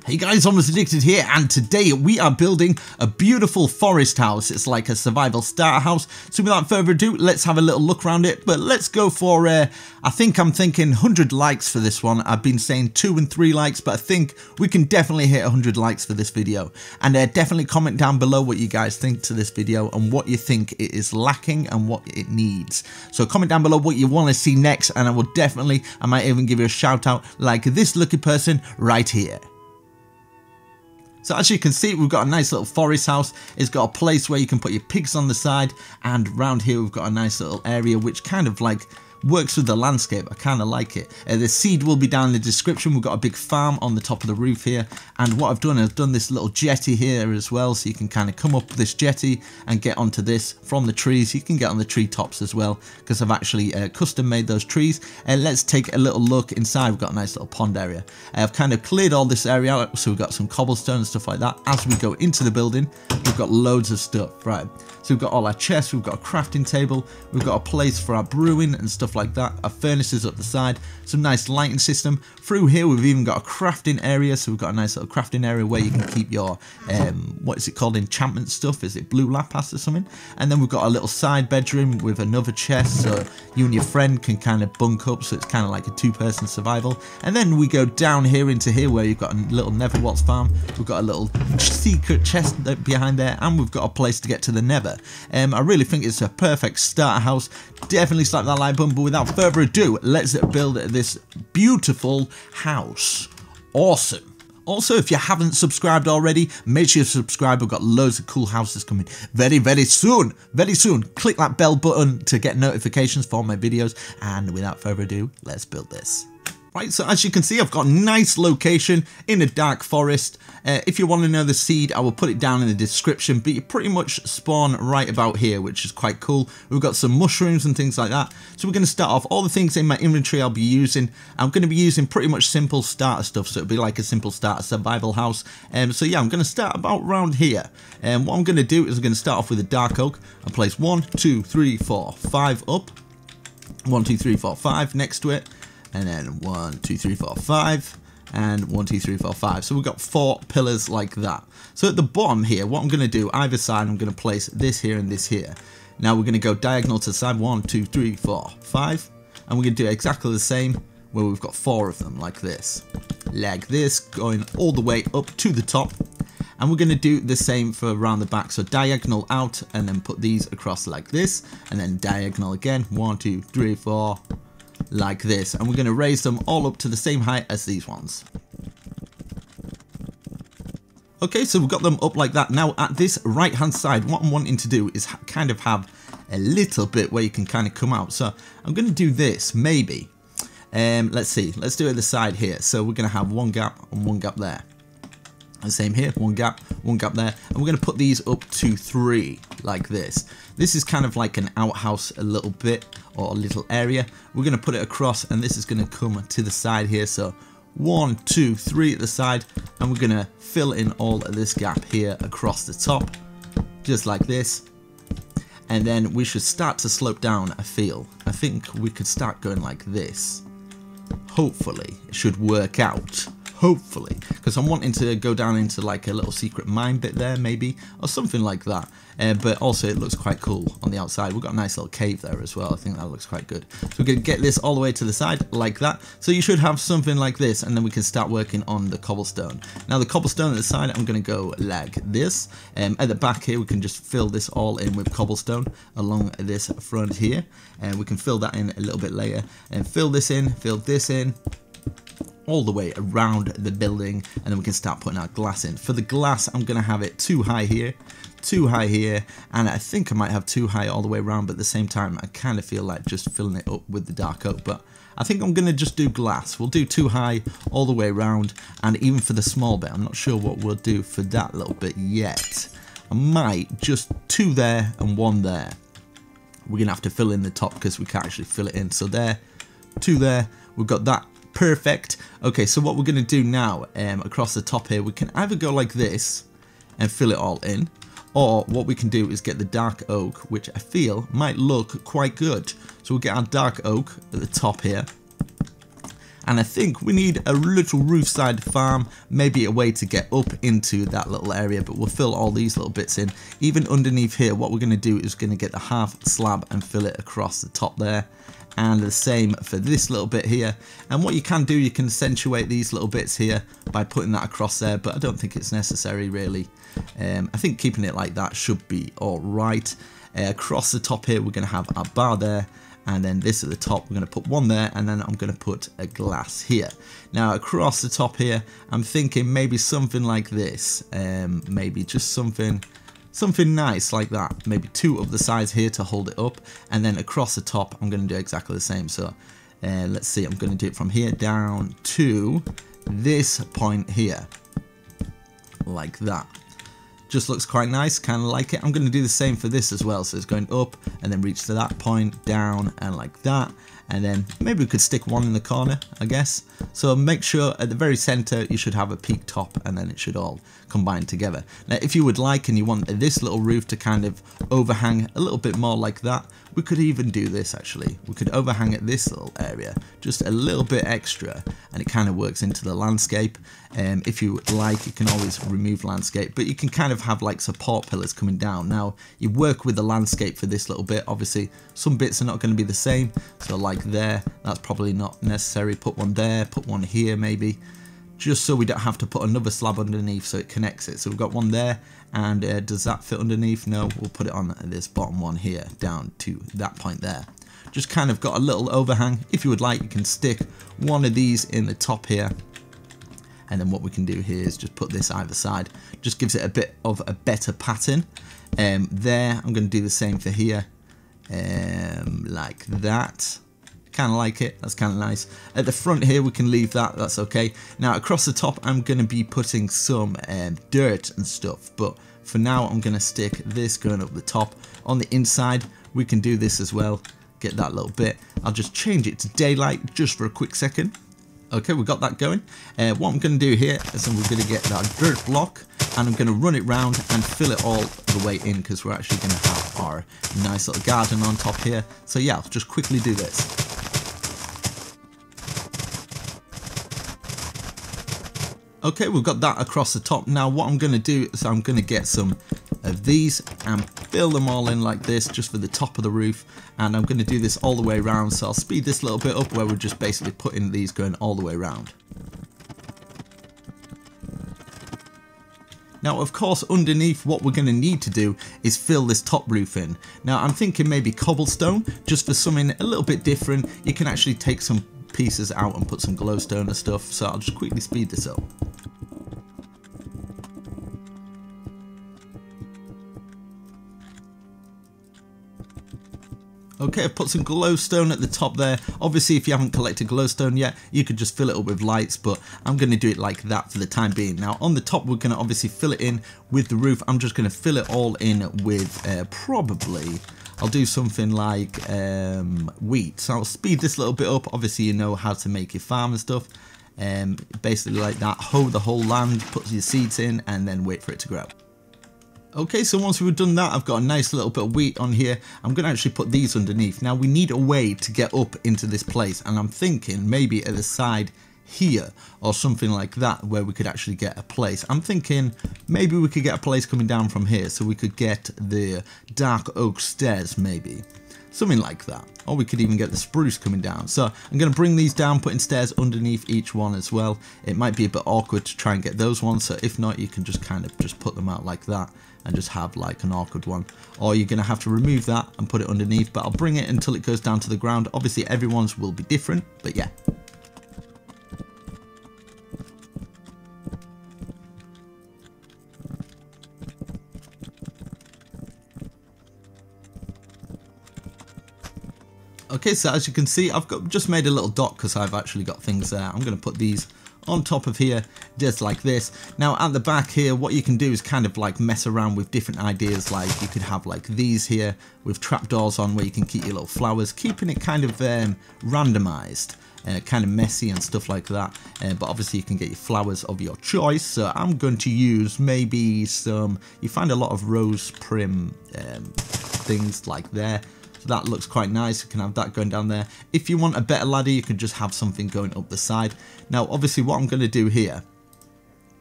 Hey guys, Almost Addicted here, and today we are building a beautiful forest house. It's like a survival starter house. So without further ado, let's have a little look around it. But let's go for, I'm thinking 100 likes for this one. I've been saying 2 and 3 likes, but I think we can definitely hit 100 likes for this video. And definitely comment down below what you guys think to this video and what you think it is lacking and what it needs. So comment down below what you want to see next, and I might even give you a shout out like this lucky person right here. So as you can see, we've got a nice little forest house. It's got a place where you can put your pigs on the side, and around here we've got a nice little area which kind of like works with the landscape. I kind of like it. The seed will be down in the description. We've got a big farm on the top of the roof here, and what I've done this little jetty here as well, so you can kind of come up this jetty and get onto this from the trees. You can get on the tree tops as well, because I've actually custom made those trees. And let's take a little look inside. We've got a nice little pond area. I've kind of cleared all this area out, so we've got some cobblestone and stuff like that. As we go into the building, we've got loads of stuff, right? So we've got all our chests, we've got a crafting table, we've got a place for our brewing and stuff like that, our furnaces up the side, some nice lighting system. Through here we've even got a crafting area, so we've got a nice little crafting area where you can keep your, what is it called, enchantment stuff, is it blue lapis or something? And then we've got a little side bedroom with another chest, so you and your friend can kind of bunk up, so it's kind of like a 2-person survival. And then we go down here into here where you've got a little Netherwatts farm, we've got a little secret chest behind there, and we've got a place to get to the Nether. I really think it's a perfect starter house. Definitely slap that like button, but without further ado, let's build this beautiful house. Awesome. Also, if you haven't subscribed already, make sure you subscribe. We've got loads of cool houses coming very, very soon. Very soon. Click that bell button to get notifications for my videos. And without further ado, let's build this. Right, so as you can see, I've got a nice location in a dark forest. If you want to know the seed, I will put it down in the description, but you pretty much spawn right about here, which is quite cool. We've got some mushrooms and things like that. So we're going to start off all the things in my inventory I'll be using. I'm going to be using pretty much simple starter stuff, so it'll be like a simple starter survival house. So yeah, I'm going to start about around here. And what I'm going to do is I'm going to start off with a dark oak and place 1, 2, 3, 4, 5 up. 1, 2, 3, 4, 5 next to it. And then 1, 2, 3, 4, 5, and 1, 2, 3, 4, 5. So we've got 4 pillars like that. So at the bottom here, what I'm going to do, either side, I'm going to place this here and this here. Now we're going to go diagonal to the side, 1, 2, 3, 4, 5. And we're going to do exactly the same, where we've got 4 of them, like this. Like this, going all the way up to the top. And we're going to do the same for around the back. So diagonal out, and then put these across like this. And then diagonal again, 1, 2, 3, 4. Like this, and we're going to raise them all up to the same height as these ones. Okay, so we've got them up like that. Now at this right hand side, what I'm wanting to do is kind of have a little bit where you can kind of come out. So I'm going to do this, maybe. Let's see, let's do it at the side here. So we're going to have 1 gap and 1 gap there. And same here, 1 gap there, and we're going to put these up to 3 like this. This is kind of like an outhouse a little bit, or a little area. We're going to put it across, and this is going to come to the side here. So 1, 2, 3 at the side, and we're going to fill in all of this gap here across the top, just like this. And then we should start to slope down, I think we could start going like this. Hopefully it should work out. Hopefully, because I'm wanting to go down into like a little secret mine bit there, maybe, or something like that. But also it looks quite cool on the outside. We've got a nice little cave there as well. I think that looks quite good. So we're going to get this all the way to the side like that. So you should have something like this, and then we can start working on the cobblestone. Now the cobblestone at the side, I'm going to go like this. At the back here, we can just fill this all in with cobblestone along this front here. And we can fill that in a little bit later. And fill this in, fill this in, all the way around the building, and then we can start putting our glass in. For the glass, I'm going to have it too high here, and I think I might have too high all the way around, but at the same time I kind of feel like just filling it up with the dark oak. But I think I'm going to just do glass. We'll do too high all the way around, and even for the small bit, I'm not sure what we'll do for that little bit yet. I might just 2 there and 1 there. We're going to have to fill in the top because we can't actually fill it in. So there, 2 there, we've got that. Perfect. Okay, so what we're going to do now, across the top here, we can either go like this and fill it all in, or what we can do is get the dark oak, which I feel might look quite good. So we'll get our dark oak at the top here, And I think we need a little roofside farm, maybe a way to get up into that little area, but we'll fill all these little bits in. Even underneath here, what we're going to do is going to get the half slab and fill it across the top there. And the same for this little bit here. And what you can do, you can accentuate these little bits here by putting that across there, but I don't think it's necessary really. I think keeping it like that should be alright. Across the top here, we're going to have our bar there. And then this at the top, we're going to put one there, and then I'm going to put a glass here. Now across the top here, I'm thinking maybe something like this. Maybe just something nice like that. Maybe 2 of the sides here to hold it up, and then across the top, I'm going to do exactly the same. So let's see, I'm going to do it from here down to this point here, like that. Just looks quite nice, kind of like it. I'm going to do the same for this as well. So it's going up and then reach to that point, down and like that. And then maybe we could stick one in the corner, I guess. So make sure at the very center you should have a peak top, and then it should all combine together. Now if you would like and you want this little roof to kind of overhang a little bit more like that, we could even do this actually. We could overhang at this little area just a little bit extra, and it kind of works into the landscape. If you like, you can always remove landscape, but you can kind of have like support pillars coming down. Now you work with the landscape for this little bit. Obviously some bits are not going to be the same, so like there, that's probably not necessary. Put one there, put one here maybe, just so we don't have to put another slab underneath so it connects it. So we've got one there, and does that fit underneath? No, we'll put it on this bottom one here down to that point there. Just kind of got a little overhang. If you would like, you can stick one of these in the top here, and then what we can do here is just put this either side. Just gives it a bit of a better pattern. There, I'm going to do the same for here, like that. Kind of like it, that's kind of nice. At the front here we can leave that, that's okay. Now across the top I'm going to be putting some dirt and stuff, but for now I'm going to stick this going up the top. On the inside we can do this as well, get that little bit. I'll just change it to daylight just for a quick second. Okay, we got that going. What I'm going to do here is we're going to get that dirt block, and I'm going to run it round and fill it all the way in, because we're actually going to have our nice little garden on top here. So yeah, I'll just quickly do this. Okay, we've got that across the top. Now what I'm going to do is I'm going to get some of these and fill them all in like this, just for the top of the roof, and I'm going to do this all the way around. So I'll speed this a little bit up, where we're just basically putting these going all the way around. Now of course underneath, what we're going to need to do is fill this top roof in. Now I'm thinking maybe cobblestone, just for something a little bit different. You can actually take some pieces out and put some glowstone and stuff, so I'll just quickly speed this up. Okay, I've put some glowstone at the top there. Obviously, if you haven't collected glowstone yet, you could just fill it up with lights, but I'm going to do it like that for the time being. Now, on the top, we're going to obviously fill it in with the roof. I'm just going to fill it all in with probably, I'll do something like wheat. So I'll speed this a little bit up. Obviously, you know how to make your farm and stuff. Basically like that, hoe the whole land, put your seeds in, and then wait for it to grow. Okay, so once we've done that, I've got a nice little bit of wheat on here. I'm going to actually put these underneath. Now, we need a way to get up into this place, and I'm thinking maybe at the side here or something like that, where we could actually get a place. I'm thinking maybe we could get a place coming down from here, so we could get the dark oak stairs maybe. Something like that. Or we could even get the spruce coming down. So I'm going to bring these down, putting stairs underneath each one as well. It might be a bit awkward to try and get those ones, so if not, you can just kind of just put them out like that and just have like an awkward one. Or you're going to have to remove that and put it underneath, but I'll bring it until it goes down to the ground. Obviously everyone's will be different, but yeah. Okay, so as you can see, I've just made a little dot because I've actually got things there. I'm going to put these on top of here, just like this. Now at the back here, what you can do is kind of like mess around with different ideas. Like you could have like these here with trapdoors on, where you can keep your little flowers, keeping it kind of randomized. Kind of messy and stuff like that, but obviously you can get your flowers of your choice. So I'm going to use maybe some, you find a lot of rose prim things like there. So So that looks quite nice. You can have that going down there. If you want a better ladder, you can just have something going up the side. Now, obviously, what I'm going to do here,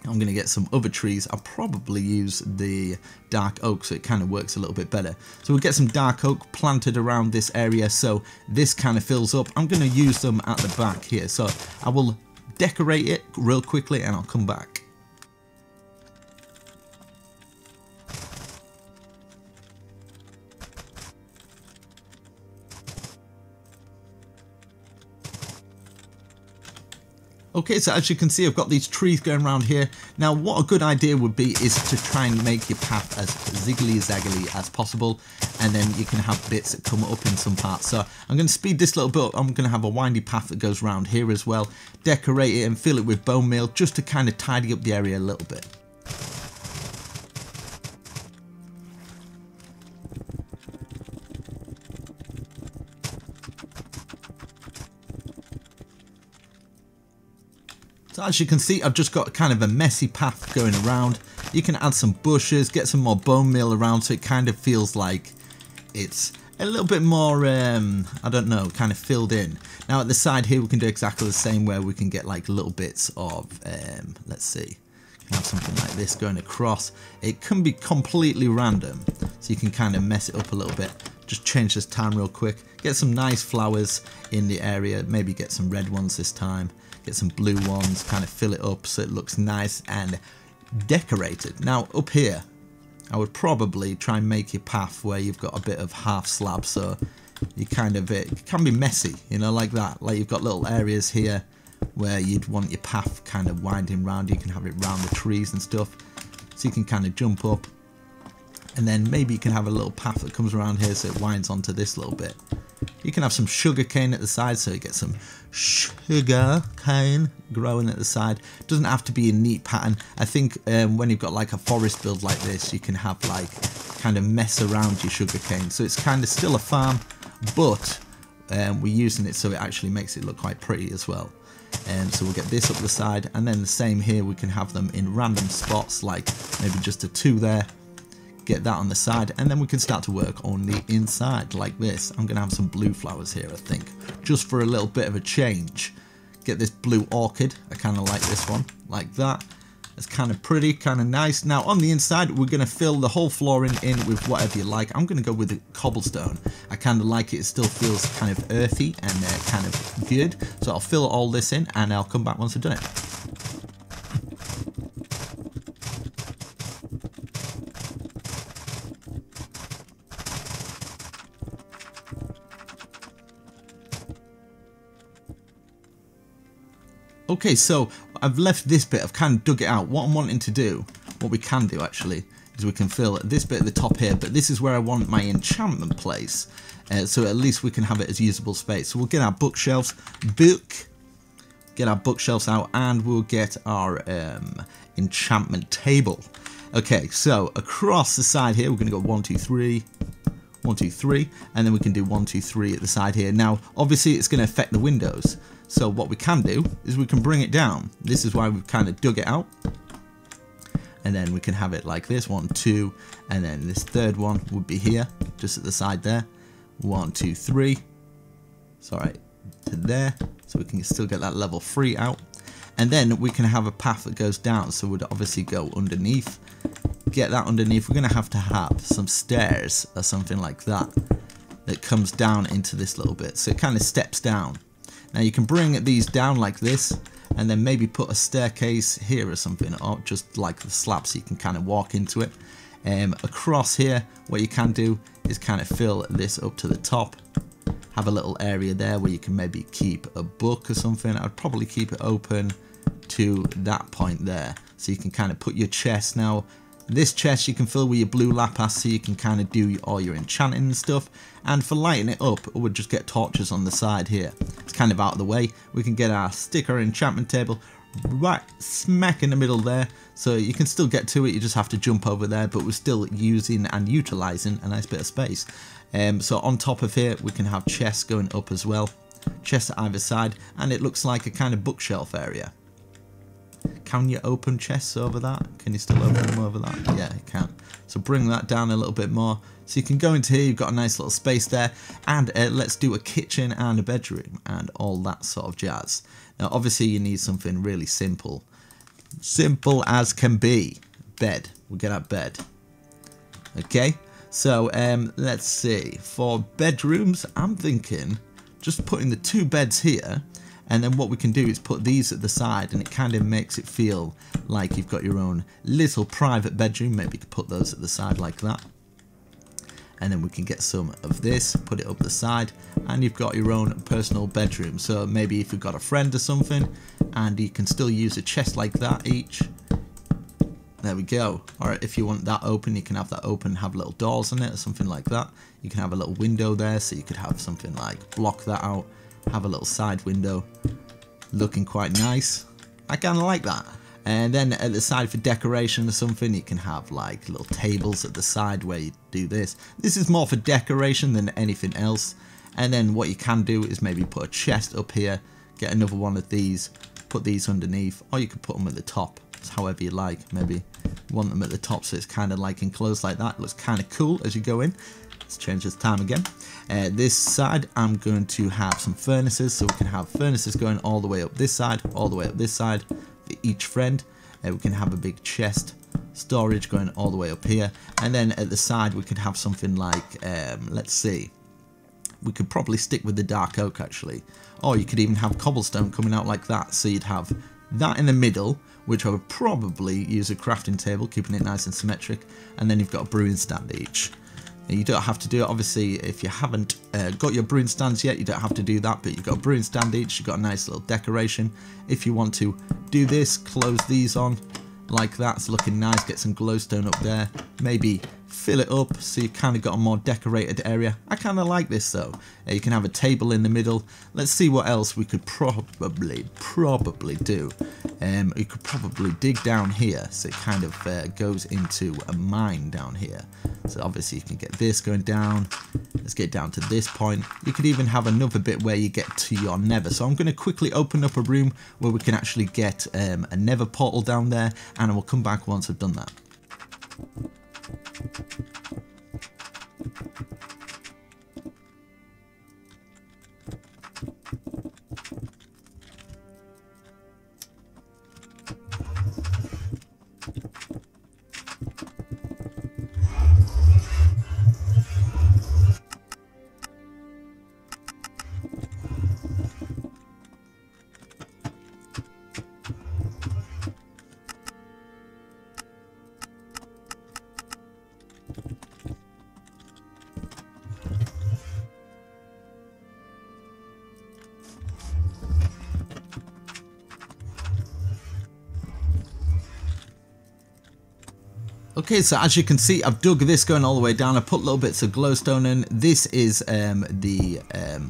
I'm going to get some other trees. I'll probably use the dark oak so it kind of works a little bit better. So we'll get some dark oak planted around this area so this kind of fills up. I'm going to use them at the back here. So I will decorate it real quickly and I'll come back. Okay, so as you can see, I've got these trees going around here. Now, what a good idea would be is to try and make your path as ziggly-zaggly as possible, and then you can have bits that come up in some parts. So I'm going to speed this little bit up. I'm going to have a windy path that goes around here as well. Decorate it and fill it with bone meal just to kind of tidy up the area a little bit. So as you can see, I've just got kind of a messy path going around. You can add some bushes, get some more bone meal around so it kind of feels like it's a little bit more, I don't know, kind of filled in. Now at the side here we can do exactly the same where we can get like little bits of, let's see, have something like this going across. It can be completely random, so you can kind of mess it up a little bit. Just change this time real quick. Get some nice flowers in the area, maybe get some red ones this time. Get some blue ones, kind of fill it up so it looks nice and decorated. Now up here, I would probably try and make your path where you've got a bit of half slab, so you kind of, it can be messy, you know, like that. Like you've got little areas here where you'd want your path kind of winding round. You can have it round the trees and stuff, so you can kind of jump up, and then maybe you can have a little path that comes around here so it winds onto this little bit. You can have some sugar cane at the side, so you get some sugar cane growing at the side. Doesn't have to be a neat pattern. I think when you've got like a forest build like this, you can have like kind of mess around your sugar cane. So it's kind of still a farm, but we're using it so it actually makes it look quite pretty as well. So we'll get this up the side, and then the same here, we can have them in random spots, like maybe just a 2 there. Get that on the side, and then we can start to work on the inside like this. I'm going to have some blue flowers here, I think, just for a little bit of a change. Get this blue orchid. I kind of like this one, like that. It's kind of pretty, kind of nice. Now on the inside, we're going to fill the whole flooring in with whatever you like. I'm going to go with the cobblestone. I kind of like it. It still feels kind of earthy and kind of good. So I'll fill all this in, and I'll come back once I've done it. Okay, so I've left this bit, I've kind of dug it out. What I'm wanting to do, what we can do actually, is we can fill this bit at the top here, but this is where I want my enchantment place. So at least we can have it as usable space. So we'll get our bookshelves, get our bookshelves out, and we'll get our enchantment table. Okay, so across the side here, we're going to go 1, 2, 3. 1, 2, 3, and then we can do 1, 2, 3 at the side here. Now, obviously, it's going to affect the windows. So what we can do is we can bring it down. This is why we've kind of dug it out. And then we can have it like this, 1, 2, and then this third one would be here, just at the side there. 1, 2, 3. Sorry, to there. So we can still get that level 3 out. And then we can have a path that goes down. So we'd obviously go underneath. Get that underneath. We're going to have some stairs or something like that that comes down into this little bit. So it kind of steps down. Now you can bring these down like this, and then maybe put a staircase here or something, or just like the slab so you can kind of walk into it. Across here, what you can do is kind of fill this up to the top. Have a little area there where you can maybe keep a book or something. I'd probably keep it open to that point there, so you can kind of put your chest. Now this chest you can fill with your blue lapis, so you can kind of do all your enchanting and stuff. And for lighting it up, we'll just get torches on the side here. It's kind of out of the way. We can get our sticker enchantment table right smack in the middle there, so you can still get to it. You just have to jump over there, but we're still using and utilizing a nice bit of space. So on top of here, we can have chests going up as well. Chests at either side, and it looks like a kind of bookshelf area. Can you open chests over that? Can you still open them over that? Yeah, you can. So bring that down a little bit more. So you can go into here, you've got a nice little space there. And let's do a kitchen and a bedroom and all that sort of jazz. Now obviously you need something really simple. Simple as can be. Bed. We'll get our bed. Okay, so let's see. For bedrooms, I'm thinking just putting the 2 beds here. And then what we can do is put these at the side, and it kind of makes it feel like you've got your own little private bedroom. Maybe you could put those at the side like that. And then we can get some of this, put it up the side, and you've got your own personal bedroom. So maybe if you've got a friend or something, and you can still use a chest like that each. There we go. Or if you want that open, you can have that open, have little doors on it or something like that. You can have a little window there, so you could have something like block that out. Have a little side window, looking quite nice. I kind of like that. And then at the side for decoration or something, you can have like little tables at the side where you do this. This is more for decoration than anything else. And then what you can do is maybe put a chest up here, get another one of these, put these underneath, or you could put them at the top. It's however you like. Maybe you want them at the top so it's kind of like enclosed like that. It looks kind of cool as you go in. Let's change this time again. This side I'm going to have some furnaces, so we can have furnaces going all the way up this side, all the way up this side for each friend. We can have a big chest storage going all the way up here, and then at the side we could have something like let's see, we could probably stick with the dark oak actually, or you could even have cobblestone coming out like that. So you'd have that in the middle, which I would probably use a crafting table, keeping it nice and symmetric, and then you've got a brewing stand each. You don't have to do it, obviously, if you haven't got your brewing stands yet, you don't have to do that, but you've got a brewing stand each, you've got a nice little decoration. If you want to do this, close these on like that, it's looking nice, get some glowstone up there, maybe fill it up so you've kind of got a more decorated area. I kind of like this though. You can have a table in the middle. Let's see what else we could probably do. You could probably dig down here, so it kind of goes into a mine down here. So obviously you can get this going down. Let's get down to this point. You could even have another bit where you get to your nether. So I'm going to quickly open up a room where we can actually get a nether portal down there, and I will come back once I've done that. Okay, so as you can see, I've dug this going all the way down. I put little bits of glowstone in. This is the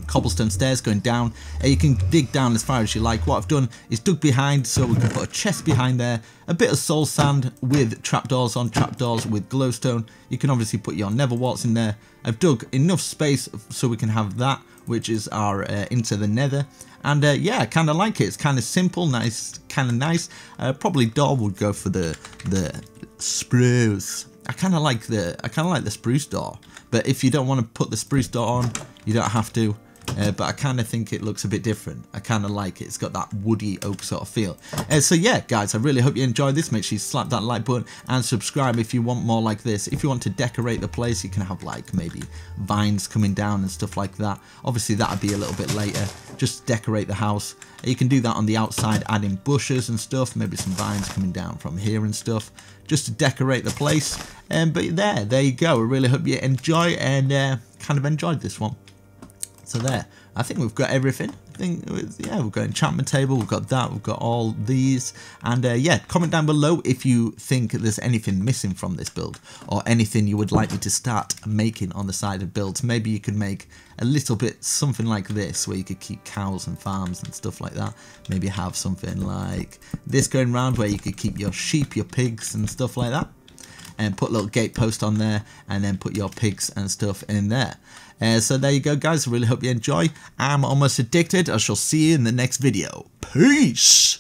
cobblestone stairs going down. You can dig down as far as you like. What I've done is dug behind, so we can put a chest behind there, a bit of soul sand with trapdoors on, trapdoors with glowstone. You can obviously put your nether warts in there. I've dug enough space so we can have that, which is our into the nether. And yeah, I kind of like it. It's kind of simple, nice, kind of nice. Probably door would go for the spruce. I kind of like the spruce door. But if you don't want to put the spruce door on, you don't have to. But I kind of think it looks a bit different. I kind of like it. It's got that woody oak sort of feel. So yeah, guys, I really hope you enjoyed this. Make sure you slap that like button and subscribe if you want more like this. If you want to decorate the place, you can have like maybe vines coming down and stuff like that. Obviously, that would be a little bit later. Just decorate the house. You can do that on the outside, adding bushes and stuff. Maybe some vines coming down from here and stuff, just to decorate the place. But there you go. I really hope you enjoy and kind of enjoyed this one. So there, I think we've got everything. I think, yeah, we've got Enchantment Table, we've got that, we've got all these. And yeah, comment down below if you think there's anything missing from this build, or anything you would like me to start making on the side of builds. Maybe you could make a little bit something like this, where you could keep cows and farms and stuff like that. Maybe have something like this going around, where you could keep your sheep, your pigs and stuff like that. And put a little gate post on there, and then put your pigs and stuff in there. So there you go, guys. I really hope you enjoy. I'm almost addicted. I shall see you in the next video. Peace!